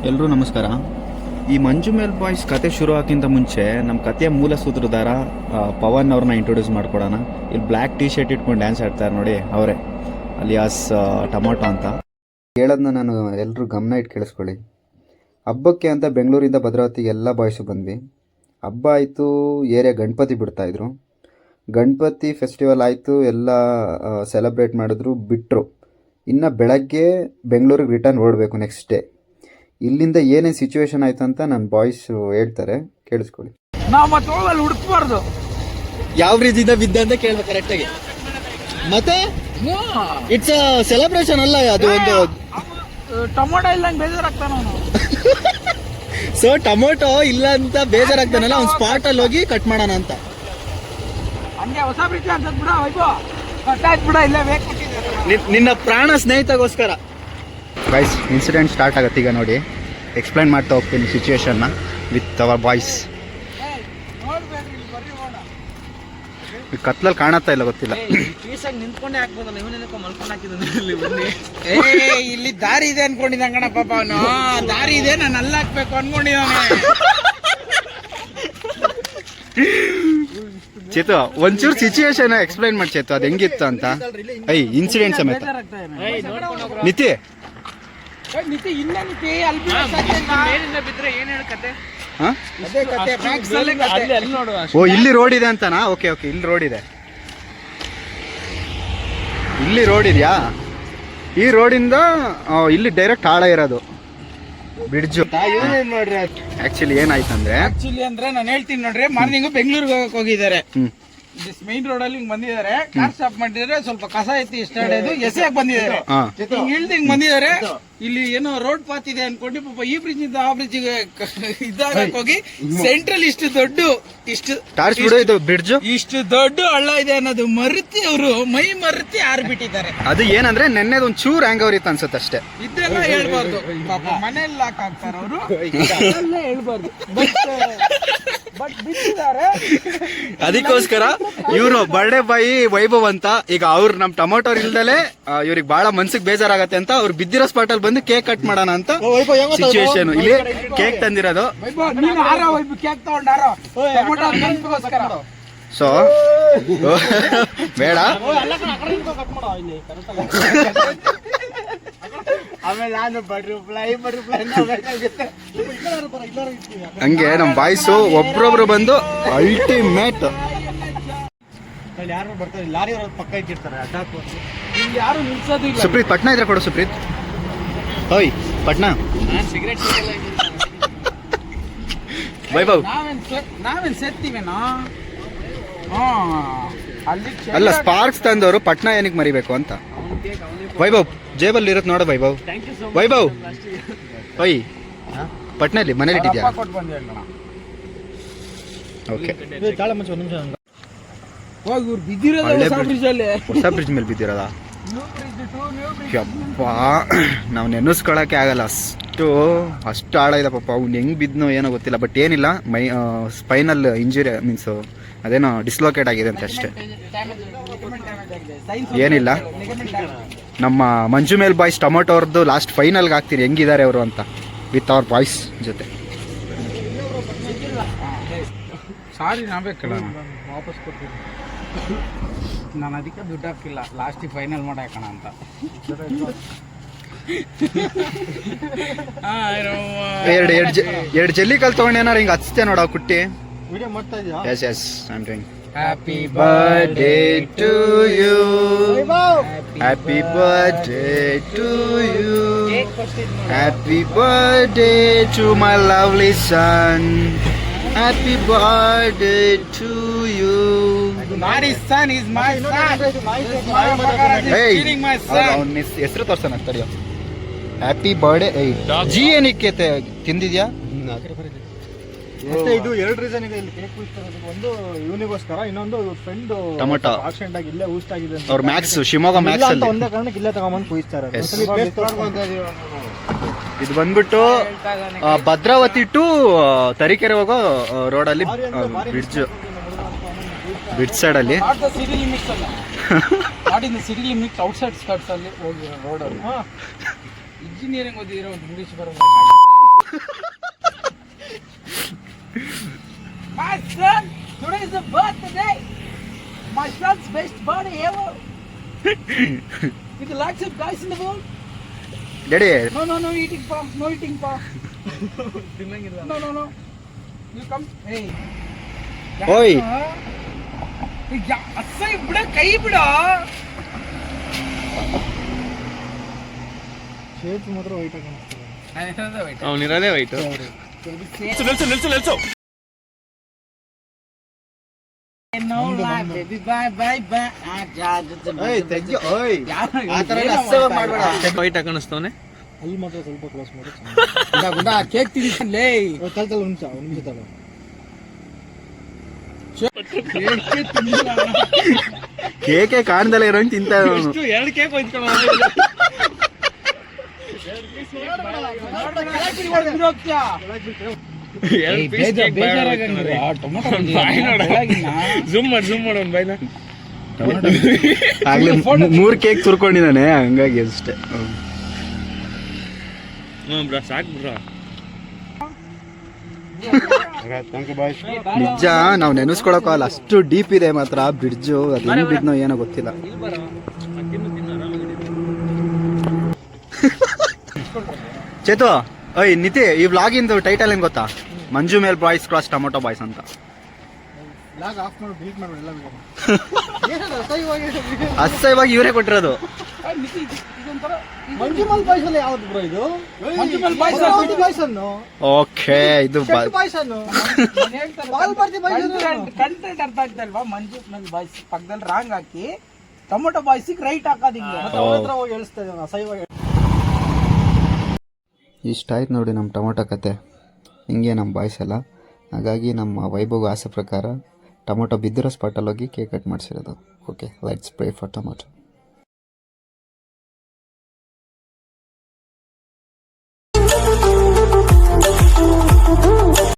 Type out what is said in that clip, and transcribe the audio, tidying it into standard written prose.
ಎಲ್ಲರೂ ನಮಸ್ಕಾರ. ಈ ಮಂಜು ಮೇಲ್ ಬಾಯ್ಸ್ ಕತೆ ಶುರು ಹಾಕಿಂತ ಮುಂಚೆ ನಮ್ಮ ಕತೆಯ ಮೂಲ ಸೂತ್ರಧಾರ ಪವನ್ ಅವ್ರನ್ನ ಇಂಟ್ರೊಡ್ಯೂಸ್ ಮಾಡ್ಕೊಡೋಣ. ಇಲ್ಲಿ ಬ್ಲ್ಯಾಕ್ ಟೀ ಶರ್ಟ್ ಇಟ್ಕೊಂಡು ಡ್ಯಾನ್ಸ್ ಆಡ್ತಾರೆ ನೋಡಿ, ಅವರೇ ಅಲಿಯಾಸ್ ಟೊಮಾಟೊ ಅಂತ. ಹೇಳೋದನ್ನ ನಾನು ಎಲ್ಲರೂ ಗಮನ ಇಟ್ಟು ಕೇಳಿಸ್ಕೊಳ್ಳಿ. ಹಬ್ಬಕ್ಕೆ ಅಂತ ಬೆಂಗಳೂರಿಂದ ಭದ್ರಾವತಿಗೆ ಎಲ್ಲ ಬಾಯ್ಸು ಬಂದ್ವಿ. ಹಬ್ಬ ಆಯಿತು, ಏರಿಯಾ ಗಣಪತಿ ಬಿಡ್ತಾಯಿದ್ರು. ಗಣಪತಿ ಫೆಸ್ಟಿವಲ್ ಆಯಿತು, ಎಲ್ಲ ಸೆಲೆಬ್ರೇಟ್ ಮಾಡಿದ್ರು, ಬಿಟ್ಟರು. ಇನ್ನು ಬೆಳಗ್ಗೆ ಬೆಂಗಳೂರಿಗೆ ರಿಟರ್ನ್ ಓಡಬೇಕು ನೆಕ್ಸ್ಟ್ ಡೇ. ಇಲ್ಲಿಂದ ಏನೇನು ಸಿಚುವೇಶನ್ ಆಯ್ತು ಅಂತ ನನ್ನ ಬಾಯ್ಸ್ ಹೇಳ್ತಾರೆ, ಕೇಳಿಸ್ಕೊಳ್ಳಿ. ನಾವು ಮತ್ತೆ ಹೋಗಲ್ಲಿ ಹುಡುಕ್ಬಾರ್ದು, ಯಾವ ರೀತಿಯಿಂದ ಬಿದ್ದ ಅಂತ ಕೇಳ್ಬೇಕು ಕರೆಕ್ಟಾಗಿ. ಮತ್ತೆ ಇಟ್ಸ್ ಸೆಲೆಬ್ರೇಷನ್ ಅಲ್ಲ, ಅದು ಒಂದು ಟೊಮೊಟೊ ಇಲ್ಲ ಬೇಜಾರಾಗ್ತಾನ ಅವನು. ಸೊ ಟೊಮೊಟೊ ಇಲ್ಲ ಅಂತ ಬೇಜಾರಾಗ್ತಾನಲ್ಲ, ಅವ್ನು ಸ್ಪಾಟ್ ಅಲ್ಲಿ ಹೋಗಿ ಕಟ್ ಮಾಡೋಣ ಅಂತ. ಹಂಗೆ ಹೊಸ ಪ್ರೀತಿ ಅಂತ ಬಿಡ ವೈಭವ, ಕಟ್ಟಾಯ್ತು ಬಿಡ, ಇಲ್ಲೇ ಬೇಕು ನಿನ್ನ ಪ್ರಾಣ ಸ್ನೇಹಿತಗೋಸ್ಕರ. ಬಾಯ್ಸ್, ಇನ್ಸಿಡೆಂಟ್ ಸ್ಟಾರ್ಟ್ ಆಗುತ್ತೆ ಈಗ ನೋಡಿ. ಎಕ್ಸ್ಪ್ಲೈನ್ ಮಾಡ್ತಾ ಹೋಗ್ತೀನಿ ಸಿಚುವೇಶನ್ನ ವಿತ್ ಅವರ್ ಬಾಯ್ಸ್. ಕತ್ಲಲ್ಲಿ ಕಾಣತ್ತಾ ಇಲ್ಲ ಗೊತ್ತಿಲ್ಲ. ನಿಂತ್ಕೊಂಡೆ ಹಾಕ್ಬೋದಲ್ಲ, ಇವನೇನಕ್ಕೋ ಮಲ್ಕೊಂಡು ಹಾಕಿದ್ದಾನೆ. ಇಲ್ಲಿ ದಾರಿ ಇದೆ ಅನ್ಕೊಂಡಿದ್ದ ಕಣ ಪಾಪ ಅವನು. ದಾರಿ ಇದೆ, ನಾನು ಅಲ್ಲಿ ಹಾಕ್ಬೇಕು ಅನ್ಕೊಂಡಿದ್ದಾನೆ. ಚೇತು, ಒಂಚೂರು ಸಿಚುವೇಶನ್ ಎಕ್ಸ್ಪ್ಲೈನ್ ಮಾಡಿ ಚೇತು, ಅದು ಹೆಂಗಿತ್ತು ಅಂತ. ಇನ್ಸಿಡೆಂಟ್ ಸಮೇತ. ನಿತಿ ಇಲ್ಲ ನಿತಿ, ಅಲ್ಲಿ ಬಿದ್ರೆ ಏನ್ ಹೇಳಕತ್ತೆ. ಓ, ಇಲ್ಲಿ ರೋಡ್ ಇದೆ ಅಂತನಾ? ಓಕೆ ಓಕೆ, ಇಲ್ಲಿ ರೋಡ್ ಇದೆ. ಇಲ್ಲಿ ರೋಡ್ ಇದೆಯಾ? ಈ ರೋಡಿಂದ ಇಲ್ಲಿ ಡೈರೆಕ್ಟ್ ಆಳ ಇರೋದು ಬ್ರಿಡ್ಜ್. ಆಕ್ಚುಲಿ ಏನಾಯ್ತಂದ್ರೆ ನಾನು ಹೇಳ್ತೀನಿ ನೋಡ್ರಿ, ಮಾರ್ನಿಂಗ್ ಬೆಂಗಳೂರಿಗೆ ಹೋಗಿದ್ದಾರೆ. ಮೈನ್ ರೋಡ್ ಅಲ್ಲಿ ಬಂದಿದ್ದಾರೆ, ಕಾರ್ ಸ್ಟಾಪ್ ಮಾಡಿದ್ರೆ ಸ್ವಲ್ಪ ಕಸ ಎತ್ತಿ ಇಷ್ಟ ಎಸೆಯಾಗಿ ಬಂದಿದ್ದಾರೆ. ಹಿಂಗ್ ಬಂದಿದ್ದಾರೆ. ಇಲ್ಲಿ ಏನೋ ರೋಡ್ ಪಾತ್ ಇದೆ ಅನ್ಕೊಂಡು ಪಾಪ ಈ ಬ್ರಿಡ್ಜ್ ಇಂದ ಆ ಬ್ರಿಡ್ಜ್ ಇದ್ದಾಗ ಹೋಗಿ ಸೆಂಟ್ರಲ್ ಇಷ್ಟು ದೊಡ್ಡ ಹಳ್ಳ ಇದೆ ಅನ್ನೋದು ಮರುತಿ ಅವರು ಮೈ ಮರುತಿ ಆರ್ಬಿಟ್ಟಿದ್ದಾರೆ. ಅದು ಏನಂದ್ರೆ ನೆನ್ನೆದು ಒಂದ್ ಚೂರ್ ಹ್ಯಾಂಗ್ ಅವ್ರಿತ್ತು ಅನ್ಸುತ್ತೆ ಅಷ್ಟೇ. ಇದೆಲ್ಲ ಹೇಳ್ಬಾರ್ದು, ಪಾಪ ಮನೆಯಲ್ಲಿ ಲಾಕ್ ಆಗ್ತಾರ ಅವರು, ಹೇಳ್ಬಾರ್ದು. ಬಟ್ ಬಿಟ್ಟಿದ್ದಾರೆ. ಅದಕ್ಕೋಸ್ಕರ ಇವ್ರು ಬರ್ಡೇ ಬಾಯಿ ವೈಭವ್ ಅಂತ, ಈಗ ಅವ್ರು ನಮ್ ಟೊಮೊಟೊ ಇಲ್ದಲೆ ಇವ್ರಿಗೆ ಬಹಳ ಮನ್ಸಿಗೆ ಬೇಜಾರಾಗತ್ತೆ ಅಂತ ಅವ್ರು ಬಿದ್ದಿರೋ ಸ್ಪಾಟ್ ಅಲ್ಲಿ ಬಂದು ಕೇಕ್ ಕಟ್ ಮಾಡೋಣ ಅಂತ ಸಿಚುವೇಶನ್. ಇಲ್ಲಿ ಕೇಕ್ ತಂದಿರೋದು. ಸೊ ಬೇಡ, ಹಂಗೆ ನಮ್ ಬಾಯ್ಸು ಒಬ್ರೊಬ್ರು ಬಂದು ಅಲ್ಟಿಮೇಟ್. ಸುಪ್ರೀತ್ ಪಟ್ನಾ ಇದ್ರೆ ಕೊಡು. ಸುಪ್ರೀತ್, ಓಯ್ ಪಟ್ನಾ. ವೈಭವ್ ನಾವೇನ್ ಸೇರ್ತೀವೇನೋ. ಅಲ್ಲ, ಸ್ಪಾರ್ಕ್ಸ್ ತಂದವರು ಪಟ್ನಾ ಏನಕ್ಕೆ ಮರಿಬೇಕು ಅಂತ. ವೈಭವ್ ಜೇಬಲ್ಲಿ ಇರುತ್ತೆ ನೋಡು. ವೈಭವ್ ಓಯ್, ಪಟ್ನಲ್ಲಿ ಮನೇಲಿ ಇಟ್ಟಿದ್ಯಾ? ಓಕೆ, ಹೊಸ ಬ್ರಿಡ್ಜ್ ಮೇಲೆ ಬಿದ್ದಿರೋದಾ? ಯಪ್ಪಾ, ನಾವು ನೆನೆಸ್ಕೊಳಕ್ಕೆ ಆಗಲ್ಲ, ಅಷ್ಟು ಆಳ ಇದೆ ಪಾಪ. ಅವ್ನು ಹೆಂಗ್ ಬಿದ್ನೋ ಏನೋ ಗೊತ್ತಿಲ್ಲ. ಬಟ್ ಏನಿಲ್ಲ, ಸ್ಪೈನಲ್ ಇಂಜುರಿ, ಮೀನ್ಸ್ ಅದೇನೋ ಡಿಸ್ಲೋಕೇಟ್ ಆಗಿದೆ ಅಂತ ಅಷ್ಟೇ, ಏನಿಲ್ಲ. ನಮ್ಮ ಮಂಜು ಮೇಲ್ ಬಾಯ್ಸ್ ಟೊಮೊಟೊ ಅವ್ರದ್ದು ಲಾಸ್ಟ್ ಫೈನಲ್ಗೆ ಹಾಕ್ತೀನಿ ಹೆಂಗಿದ್ದಾರೆ ಅವರು ಅಂತ, ವಿತ್ ಅವರ್ ಬಾಯ್ಸ್ ಜೊತೆ. ಸಾರಿ, ನಾವೇಕಲ್ಲ ವಾಪಸ್ ಕೊಡ್ತೀನಿ. ನಾನು ಅದಕ್ಕೆ ದುಡ್ಡು ಹಾಕಿಲ್ಲ, ಲಾಸ್ಟಿಗೆ ಫೈನಲ್ ಮಾಡಿ ಹಾಕೋಣ ಅಂತ. ಎರಡು ಜಲ್ಲಿ ಕಲ್ ತಗೊಂಡು ಏನಾರು ಹಿಂಗೆ ಹಚ್ತೆ ನೋಡ ಕುಟ್ಟಿ. Yes yes, I am doing. Happy birthday to you, happy birthday to you, happy birthday to my lovely son, happy birthday to you. son is my son. ಅವನ ಹೆಸರು ತೋರ್ಸೋಣ ತಡಿಯೋ. Happy birthday. ಜಿ ಏನಕ್ಕೆ ತಿಂದಿದ್ಯಾ? ಇದು ಎರಡು ರೀಸನ್ ಇದೆ ಇಲ್ಲಿ cake ಊಹಿಸ್ತಿರೋದು. ಒಂದು ಇವನಿಗೋಸ್ಕರ, ಇನ್ನೊಂದು ಫ್ರೆಂಡ್ ಟೊಮೊಟೊ ಆಕ್ಸಿಡೆಂಟ್ ಆಗಿ ಇಲ್ಲೇ ಊಹಿಸ್ತಾಗಿದೆ. ಅವ್ರ ಮ್ಯಾಕ್ಸ್, ಶಿವಮೊಗ್ಗ ಮ್ಯಾಕ್ಸ್ ಅಲ್ಲಿ ಒಂದೇ ಕಾರಣಕ್ಕೆ ಇಲ್ಲೇ ತಗೊಂಬಂದು ಊಹಿಸ್ತಾರೆ. ಇದು ಬಂದ್ಬಿಟ್ಟು ಭದ್ರಾವತಿ ಟು ತರೀಕೆರೆ ಹೋಗೋ ರೋಡಲ್ಲಿ ಬ್ರಿಡ್ಜ್ ಸೈಡ್ ಅಲ್ಲಿ. ಸಿಟಿ ಲಿಮಿಟ್ಸ್ ಔಟ್ಸೈಡ್ ಸ್ಕರ್ಟ್ಸ್ ಅಲ್ಲಿ ಹೋಗಿ ರೋಡ್ ಅಲ್ಲಿ. ಇಂಜಿನಿಯರಿಂಗ್ ಓದಿರೋ ಇಂಗ್ಲಿಷ್ ಬರೋದು My son, today is the birthday. My son's best birthday ever. With the lots of guys in the world. Daddy No eating, pa. No eating, pa. No. You come. Hey. ಓಯ್ ಅಸೈ ಬಿಡ ಕೈ ಬಿಡ. Shape ಮಾತ್ರ white ಆಗಿ ಕಾಣಿಸ್ತಾರೆ. ಅವನಿರೋದೇ white. No lie, baby. Bye. White ಕಾಣಿಸ್ತವನೆ. ಅಲ್ಲಿ ಮಾತ್ರ ಸ್ವಲ್ಪ ಕ್ಲೋಸ್ ಮಾಡಿ. ಕೇಕ್ ತಿನ್ಸಲೇ. ತಲ್ ನಿಮಿಷ ತಗೊಳ್ಳಿ. ಕೇಕೆ ಕಾಣ್ದಲ್ಲ ಇರೋ ತಿಂತ ಅವನು. 2 ಕೇಕ್ ಹೋಯ್ತು. ಆಗ್ಲೇ 3 ಕೇಕ್ ತುರ್ಕೊಂಡಿದ್ದಾನೆ, ಹಂಗಾಗಿ ಅಷ್ಟೇ. ನಿಜ ನಾವು ನೆನೆಸ್ಕೊಳಕ್ಕಲ್ಲ, ಅಷ್ಟು ಡೀಪ್ ಇದೆ ಮಾತ್ರ ಬ್ರಿಡ್ಜು. ಅದು ಹೆಂಗ್ ಬಿದ್ನೋ ಏನೋ ಗೊತ್ತಿಲ್ಲ. ಚೇತು, ಓಯ್ ನಿತಿ, ಈ ವ್ಲಾಗಿಂದು ಟೈಟಲ್ ಏನ್ ಗೊತ್ತಾ? ಮಂಜು ಮೇಲ್ ಬಾಯ್ಸ್ ಕ್ರಾಸ್ ಟೊಮೊಟೊ ಬಾಯ್ಸ್ ಅಂತ. ಲಾಗ್ ಆಫ್ ಮಾಡಿ ಡಿಲೀಟ್ ಮಾಡಿ ಎಲ್ಲ ವಿಡಿಯೋ. ಅಸಹ್ಯವಾಗಿ ಇವರೇ ಕೊಟ್ಟಿರೋದು. ಮಂಜುಮಲ್ ಬಾಯ್ಸ್ ಅಲ್ಲಿ ಯಾವ್ದು ಬ್ರೋ ಇದು? ಮಂಜುಮಲ್ ಬಾಯ್ಸ್ ಬಾಯ್ಸ್ ಅನ್ನು. ಓಕೆ, ಇದು ಬಾಯ್ಸ್ ಅನ್ನು. ಬಾಲ್ ಬರ್ತಿ ಬಾಯ್ಸ್ ಅನ್ನು. ಕಂಟೆಂಟ್ ಅರ್ಥ ಆಗ್ತಾ ಇಲ್ವಾ? ಮಂಜುಮಲ್ ಬಾಯ್ಸ್ ಪಕ್ಕದಲ್ಲಿ ರಾಂಗ್ ಹಾಕಿ ಟೊಮೊಟೊ ಬಾಯ್ಸಿಗೆ ರೈಟ್ ಹಾಕೋದು ಹಿಂಗೆ. ಅವ್ರ ಹತ್ರ ಹೋಗಿ ಹೇಳಿಸ್ತಾ ಇದ್ದಾನೆ ಅಸಹ್ಯವಾಗಿ. ಇಷ್ಟ ಆಯ್ತು ನೋಡಿ ನಮ್ಮ ಟೊಮೊಟೊ ಕತೆ. ಹಿಂಗೆ ನಮ್ಮ ಬಾಯ್ಸ್ ಎಲ್ಲ. ಹಾಗಾಗಿ ನಮ್ಮ ವೈಭವ್ ಆಸೆ ಪ್ರಕಾರ ಟೊಮೊಟೊ ಬಿದ್ದಿರೋ ಸ್ಪಾಟಲ್ಲಿ ಹೋಗಿ ಕೇಕ್ ಕಟ್ ಮಾಡಿಸಿರೋದು. Okay, let's pray for tomato.